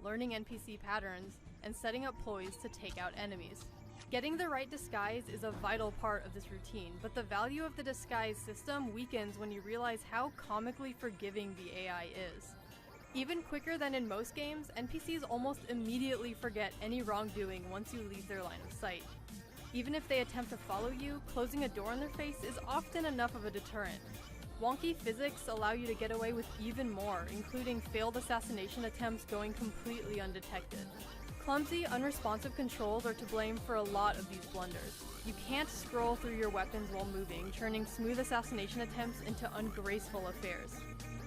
learning NPC patterns, and setting up ploys to take out enemies. Getting the right disguise is a vital part of this routine, but the value of the disguise system weakens when you realize how comically forgiving the AI is. Even quicker than in most games, NPCs almost immediately forget any wrongdoing once you leave their line of sight. Even if they attempt to follow you, closing a door in their face is often enough of a deterrent. Wonky physics allow you to get away with even more, including failed assassination attempts going completely undetected. Clumsy, unresponsive controls are to blame for a lot of these blunders. You can't scroll through your weapons while moving, turning smooth assassination attempts into ungraceful affairs.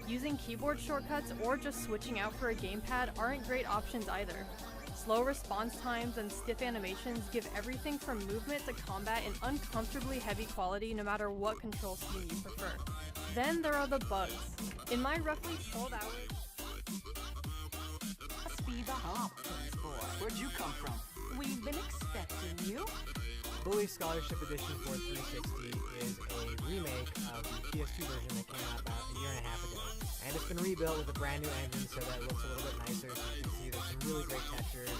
Using keyboard shortcuts or just switching out for a gamepad aren't great options either. Slow response times and stiff animations give everything from movement to combat an uncomfortably heavy quality no matter what control scheme you prefer. Then there are the bugs. In my roughly 12 hours... Must be the Hopkins boy. Where'd you come from? We've been expecting you. Bully Scholarship Edition for 360 is a remake of the PS2 version that came out about a year and a half ago. And it's been rebuilt with a brand new engine so that it looks a little bit nicer. So you can see there's some really great textures,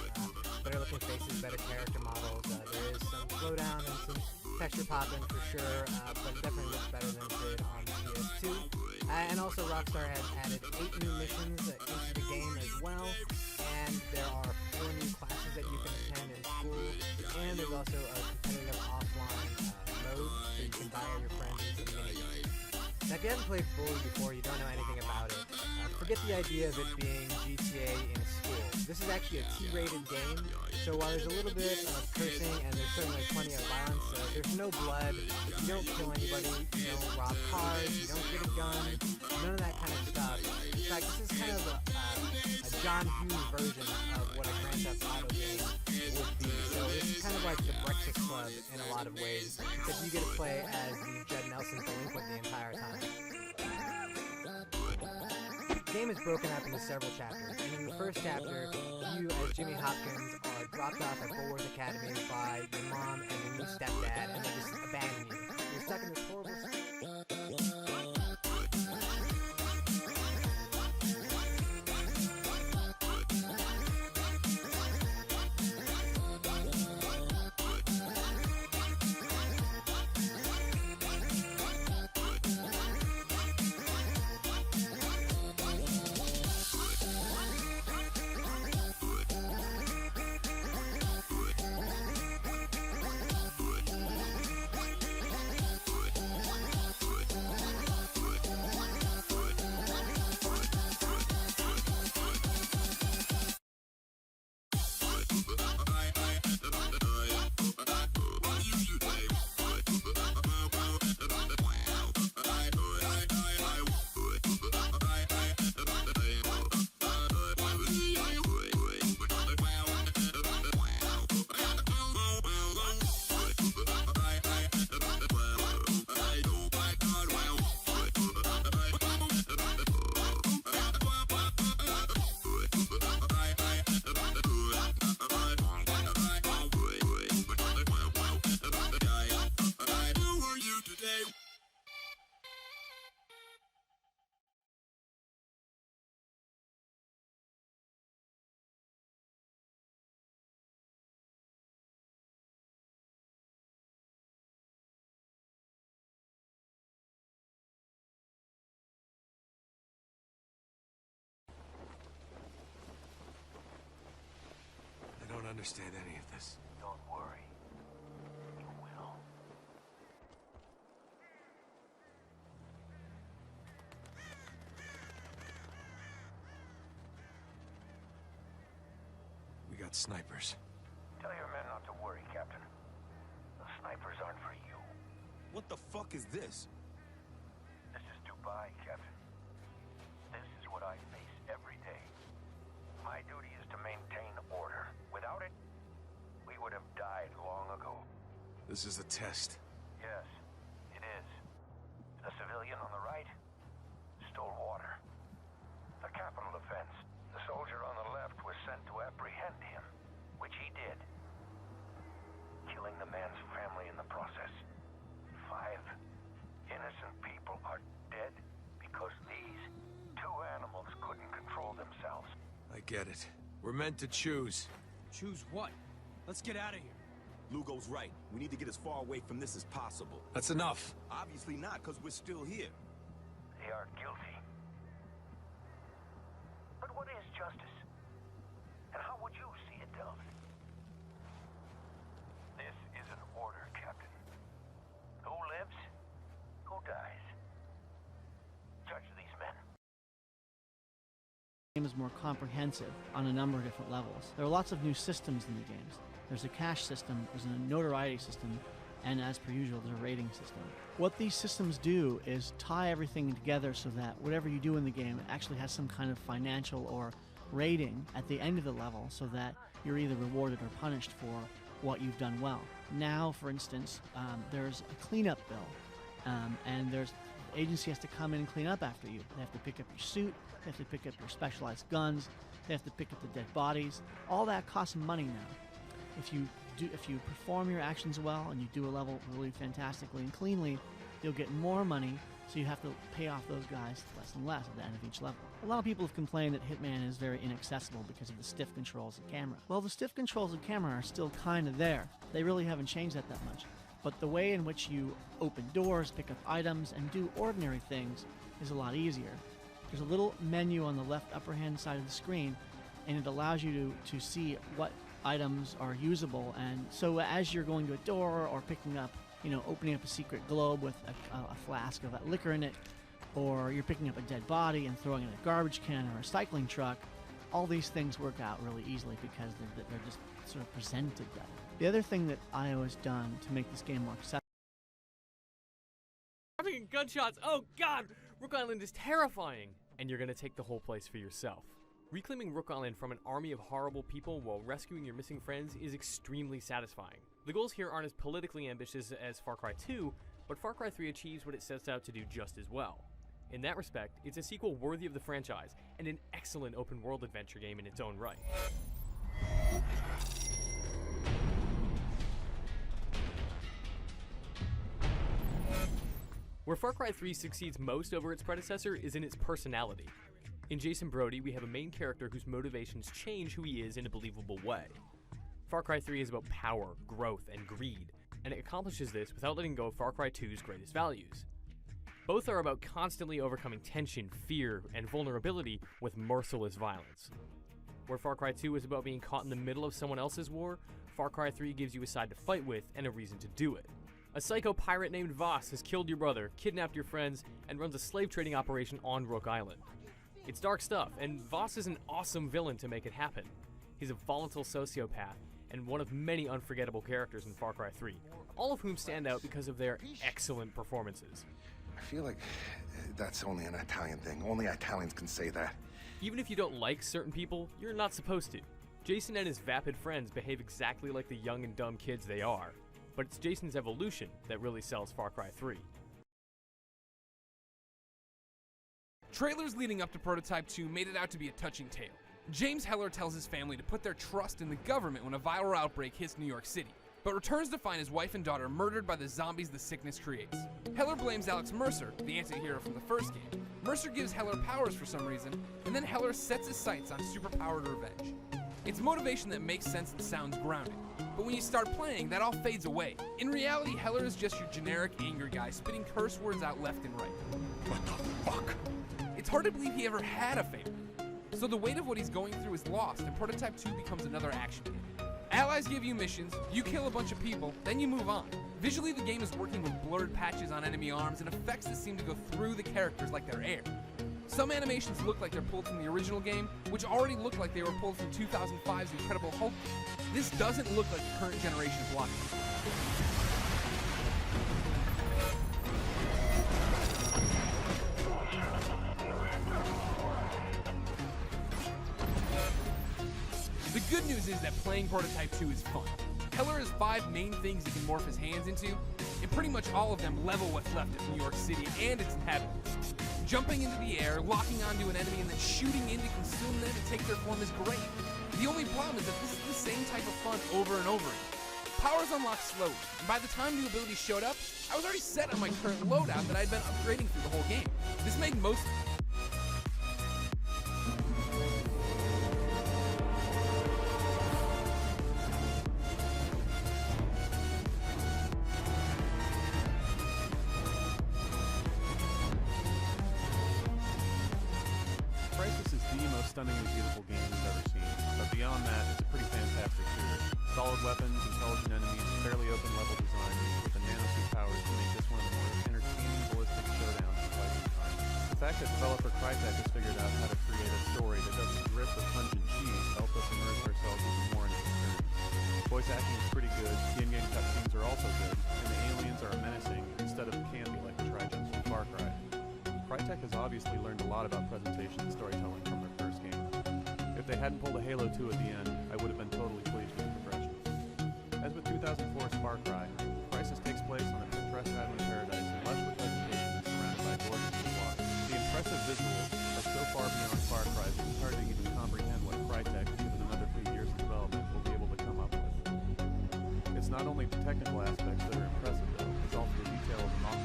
better looking faces, better character models. There is some slowdown and some texture popping for sure, but it definitely looks better than it did on the PS2. And also Rockstar has added 8 new missions into the game as well. And there are 4 new classes that you can attend in school. And there's also a competitive offline mode so you can buy all your friends and some minigames. Now if you haven't played Bully before, you don't know anything about it, forget the idea of it being GTA in a school. This is actually a T-rated game, so while there's a little bit of cursing and there's certainly plenty of violence, there's no blood, you don't kill anybody, you don't rob cars, you don't get a gun, none of that kind of stuff. In fact, this is kind of a John Hughes version of what a Grand Theft Auto game would be. So this is kind of like the Breakfast Club in a lot of ways, because you get to play as the Judd Nelson delinquent the entire time. The game is broken up into several chapters, and in the first chapter, you as Jimmy Hopkins are dropped off at Bulworth Academy by your mom and your new stepdad, and they just abandon you. You're stuck in this horrible... I don't understand any of this. Don't worry. You will. We got snipers. Tell your men not to worry, Captain. The snipers aren't for you. What the fuck is this? This is Dubai, Captain. This is what I face every day. My duty is to maintain order. Without it, we would have died long ago. This is a test. Yes, it is. The civilian on the right stole water. The capital defense. The soldier on the left was sent to apprehend him, which he did, killing the man's family in the process. 5 innocent people are dead because these 2 animals couldn't control themselves. I get it. We're meant to choose. Choose what? Let's get out of here. Lugo's right. We need to get as far away from this as possible. That's enough. Obviously not, because we're still here. They are guilty. But what is justice? And how would you see it done? This is an order, Captain. Who lives? Who dies? Judge these men. The game is more comprehensive on a number of different levels. There are lots of new systems in the games. There's a cash system, there's a notoriety system, and as per usual, there's a rating system. What these systems do is tie everything together so that whatever you do in the game actually has some kind of financial or rating at the end of the level, so that you're either rewarded or punished for what you've done well. Now, for instance, there's a cleanup bill, and the agency has to come in and clean up after you. They have to pick up your suit, they have to pick up your specialized guns, they have to pick up the dead bodies. All that costs money now. If you perform your actions well and you do a level really fantastically and cleanly, you'll get more money, so you have to pay off those guys less and less at the end of each level. A lot of people have complained that Hitman is very inaccessible because of the stiff controls of camera. Well, the stiff controls of camera are still kind of there. They really haven't changed that much. But the way in which you open doors, pick up items, and do ordinary things is a lot easier. There's a little menu on the left upper hand side of the screen, and it allows you to see what items are usable, and so as you're going to a door or picking up, opening up a secret globe with a flask of liquor in it, or you're picking up a dead body and throwing it in a garbage can or a recycling truck, all these things work out really easily because they're just sort of presented better. The other thing that IO has done to make this game more accessible. Having gunshots, oh god! Rook Island is terrifying! And you're gonna take the whole place for yourself. Reclaiming Rook Island from an army of horrible people while rescuing your missing friends is extremely satisfying. The goals here aren't as politically ambitious as Far Cry 2, but Far Cry 3 achieves what it sets out to do just as well. In that respect, it's a sequel worthy of the franchise, and an excellent open-world adventure game in its own right. Where Far Cry 3 succeeds most over its predecessor is in its personality. In Jason Brody, we have a main character whose motivations change who he is in a believable way. Far Cry 3 is about power, growth, and greed, and it accomplishes this without letting go of Far Cry 2's greatest values. Both are about constantly overcoming tension, fear, and vulnerability with merciless violence. Where Far Cry 2 is about being caught in the middle of someone else's war, Far Cry 3 gives you a side to fight with and a reason to do it. A psycho pirate named Voss has killed your brother, kidnapped your friends, and runs a slave trading operation on Rook Island. It's dark stuff, and Voss is an awesome villain to make it happen. He's a volatile sociopath, and one of many unforgettable characters in Far Cry 3, all of whom stand out because of their excellent performances. I feel like that's only an Italian thing. Only Italians can say that. Even if you don't like certain people, you're not supposed to. Jason and his vapid friends behave exactly like the young and dumb kids they are, but it's Jason's evolution that really sells Far Cry 3. Trailers leading up to Prototype 2 made it out to be a touching tale. James Heller tells his family to put their trust in the government when a viral outbreak hits New York City, but returns to find his wife and daughter murdered by the zombies the sickness creates. Heller blames Alex Mercer, the anti-hero from the first game. Mercer gives Heller powers for some reason, and then Heller sets his sights on superpowered revenge. It's motivation that makes sense and sounds grounded, but when you start playing, that all fades away. In reality, Heller is just your generic anger guy spitting curse words out left and right. What the fuck? It's hard to believe he ever had a favorite. So the weight of what he's going through is lost, and Prototype 2 becomes another action game. Allies give you missions, you kill a bunch of people, then you move on. Visually, the game is working with blurred patches on enemy arms and effects that seem to go through the characters like they're air. Some animations look like they're pulled from the original game, which already looked like they were pulled from 2005's Incredible Hulk. This doesn't look like the current generation blockbuster. The good news is that playing Prototype 2 is fun. Heller has 5 main things he can morph his hands into, and pretty much all of them level what's left of New York City and its inhabitants. Jumping into the air, locking onto an enemy, and then shooting in to consume them and take their form is great. The only problem is that this is the same type of fun over and over again. Powers unlock slowly, and by the time new abilities showed up, I was already set on my current loadout that I'd been upgrading through the whole game. This made most stunningly beautiful game we've ever seen, but beyond that, it's a pretty fantastic shooter. Solid weapons, intelligent enemies, fairly open level design, with the nanosuit powers to make this one of the more entertaining ballistic showdowns in quite some time. The fact that developer Crytek has figured out how to create a story that doesn't drip with pungent cheese helps us immerse ourselves even more into the experience. Voice acting is pretty good, the in-game cutscenes are also good, and the aliens are menacing instead of campy like the Trigens from Far Cry. Crytek has obviously learned a lot about presentation and storytelling from their first game. If they hadn't pulled a Halo 2 at the end, I would have been totally pleased with the progression. As with 2004's Far Cry, Crysis takes place on a picturesque island paradise and lush with vegetation surrounded by gorgeous blue water. The impressive visuals are so far beyond Far Cry that it's hard to even comprehend what Crytek, given another few years of development, will be able to come up with. It's not only the technical aspects that are impressive though, it's also the detail of the model.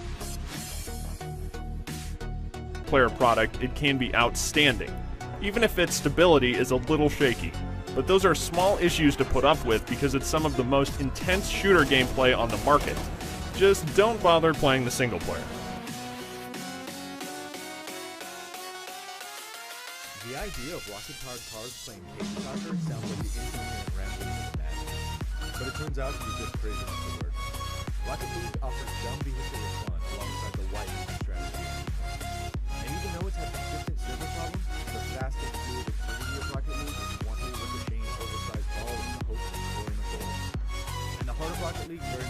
Player product, it can be outstanding, even if its stability is a little shaky. But those are small issues to put up with because it's some of the most intense shooter gameplay on the market. Just don't bother playing the single player. The idea of rocket-powered cars playing cage soccer sounds like the incoherent ramblings of a madman. But it turns out to be just crazy enough to work. Rocket League offers dumb vehicular fun alongside the light strategy. And even though it's had consistent server problems, the fast and fluid activity of Rocket League is wanting to ricocheting oversized balls in the hope of scoring a goal. And the heart of Rocket League very